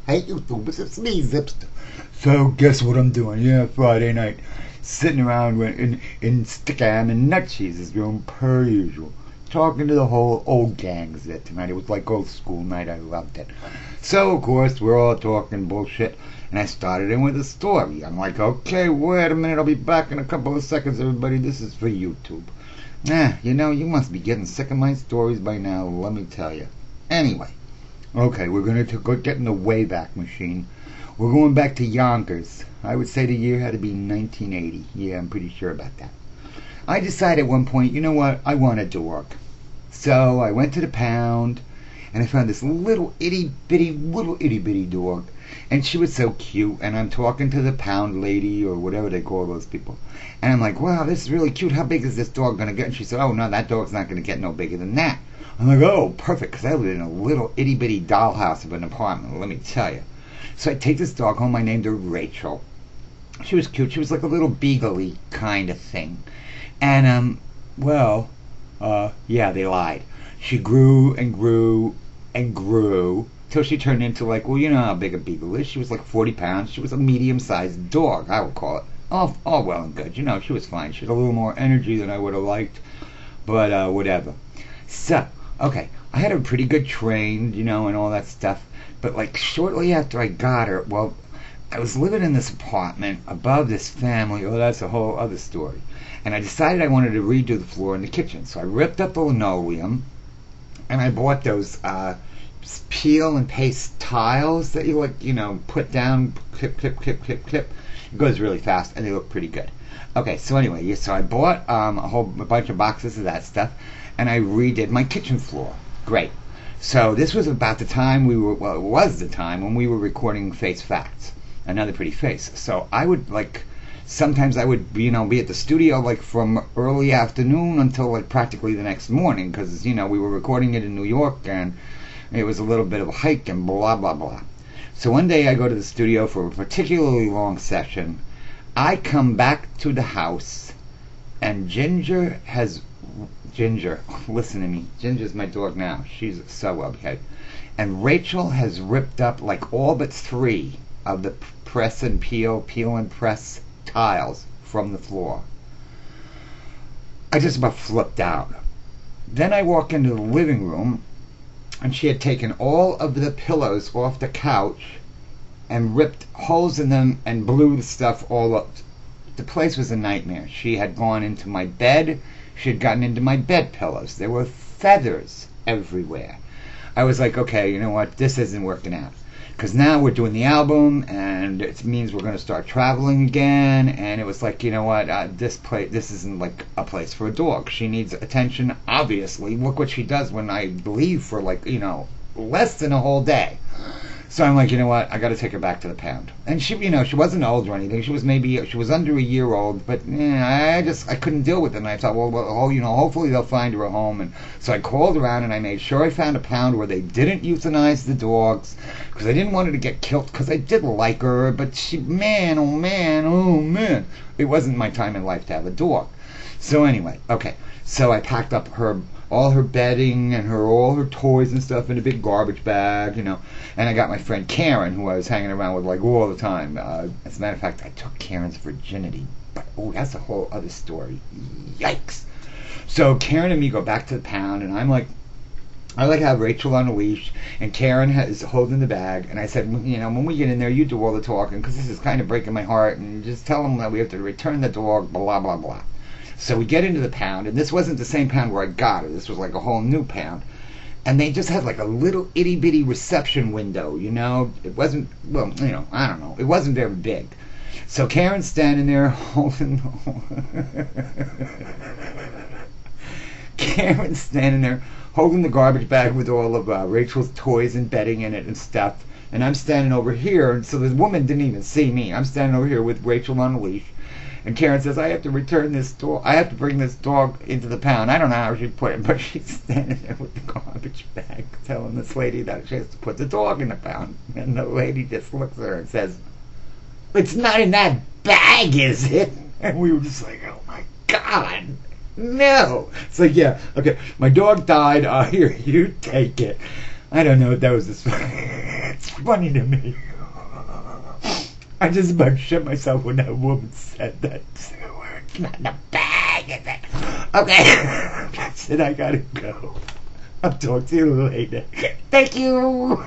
Hey YouTubers, it's me, Zipster. So guess what I'm doing? Yeah, Friday night. Sitting around in Stickam and Nut Cheese's room per usual. Talking to the whole old gangs there tonight. It was like old school night. I loved it. So of course we're all talking bullshit. And I started in with a story. I'm like, okay, wait a minute, I'll be back in a couple of seconds, everybody. This is for YouTube. You must be getting sick of my stories by now, let me tell you. Anyway, okay, we're going to go get in the Wayback Machine. We're going back to Yonkers. I would say the year had to be 1980. Yeah, I'm pretty sure about that. I decided at one point, you know what? I want a dog. So I went to the pound and I found this little itty bitty dog. And she was so cute. And I'm talking to the pound lady or whatever they call those people. And I'm like, wow, this is really cute. How big is this dog going to get? And she said, oh, no, that dog's not going to get no bigger than that. I'm like, oh, perfect, because I live in a little itty bitty dollhouse of an apartment, let me tell you. So I take this dog home. I named her Rachel. She was cute. She was like a little beagle-y kind of thing. And, yeah, they lied. She grew and grew and grew till she turned into like, well, you know how big a beagle is. She was like 40 pounds. She was a medium-sized dog, I would call it. All well and good. You know, she was fine. She had a little more energy than I would have liked, but whatever. So, okay, I had her pretty good trained, and all that stuff. But like shortly after I got her, well, I was living in this apartment above this family. Oh, that's a whole other story. And I decided I wanted to redo the floor in the kitchen. So I ripped up the linoleum and I bought those peel and paste tiles that you put down, clip, clip, clip, clip, clip. It goes really fast and they look pretty good. Okay, so anyway, yeah, so I bought a bunch of boxes of that stuff and I redid my kitchen floor. Great. So this was about the time it was the time when we were recording Face Facts, Another Pretty Face. So I would sometimes I would be at the studio like from early afternoon until like practically the next morning because we were recording it in New York and it was a little bit of a hike and blah blah blah. So one day I go to the studio for a particularly long session. I come back to the house and Ginger, listen to me. Ginger's my dog now. She's so okay. And Rachel has ripped up like all but 3 of the press and peel and press tiles from the floor. I just about flipped out. Then I walk into the living room and she had taken all of the pillows off the couch and ripped holes in them and blew the stuff all up. The place was a nightmare. She had gone into my bed. She had gotten into my bed pillows. There were feathers everywhere. I was like, okay, you know what? This isn't working out. Because now we're doing the album, and it means we're going to start traveling again. And it was like, you know what? This isn't like a place for a dog. She needs attention, obviously. Look what she does when I leave for less than a whole day. So I'm like, you know what? I got to take her back to the pound. And she, she wasn't old or anything. She was under a year old. But I couldn't deal with it. And I thought, hopefully they'll find her a home. And so I called around and I made sure I found a pound where they didn't euthanize the dogs because I didn't want her to get killed. Because I did like her, but oh man, it wasn't my time in life to have a dog. So anyway, okay. So I packed up all her bedding and all her toys and stuff in a big garbage bag, and I got my friend Karen, who I was hanging around with all the time. As a matter of fact, I took Karen's virginity, but that's a whole other story. Yikes! So Karen and me go back to the pound, and I have Rachel on a leash, and Karen is holding the bag, and I said, when we get in there, you do all the talking, because this is kind of breaking my heart, and just tell them that we have to return the dog, blah, blah, blah. So we get into the pound, and this wasn't the same pound where I got her. This was like a whole new pound. And they just had like a little itty-bitty reception window, It wasn't, I don't know. It wasn't very big. So Karen's standing there holding... Karen's standing there holding the garbage bag with all of Rachel's toys and bedding in it and stuff. And I'm standing over here, and so the woman didn't even see me. I'm standing over here with Rachel on a leash. And Karen says, I have to return this dog. I have to bring this dog into the pound. I don't know how she put it, but she's standing there with the garbage bag telling this lady that she has to put the dog in the pound. And the lady just looks at her and says, it's not in that bag, is it? And we were just like, oh my God, no. It's like, yeah, okay, my dog died. Here, you take it. I don't know if that was this. It's funny to me. I just about shit myself when that woman said that. It's not in the bag, is it? Okay. That's it, I gotta go. I'll talk to you later. Thank you.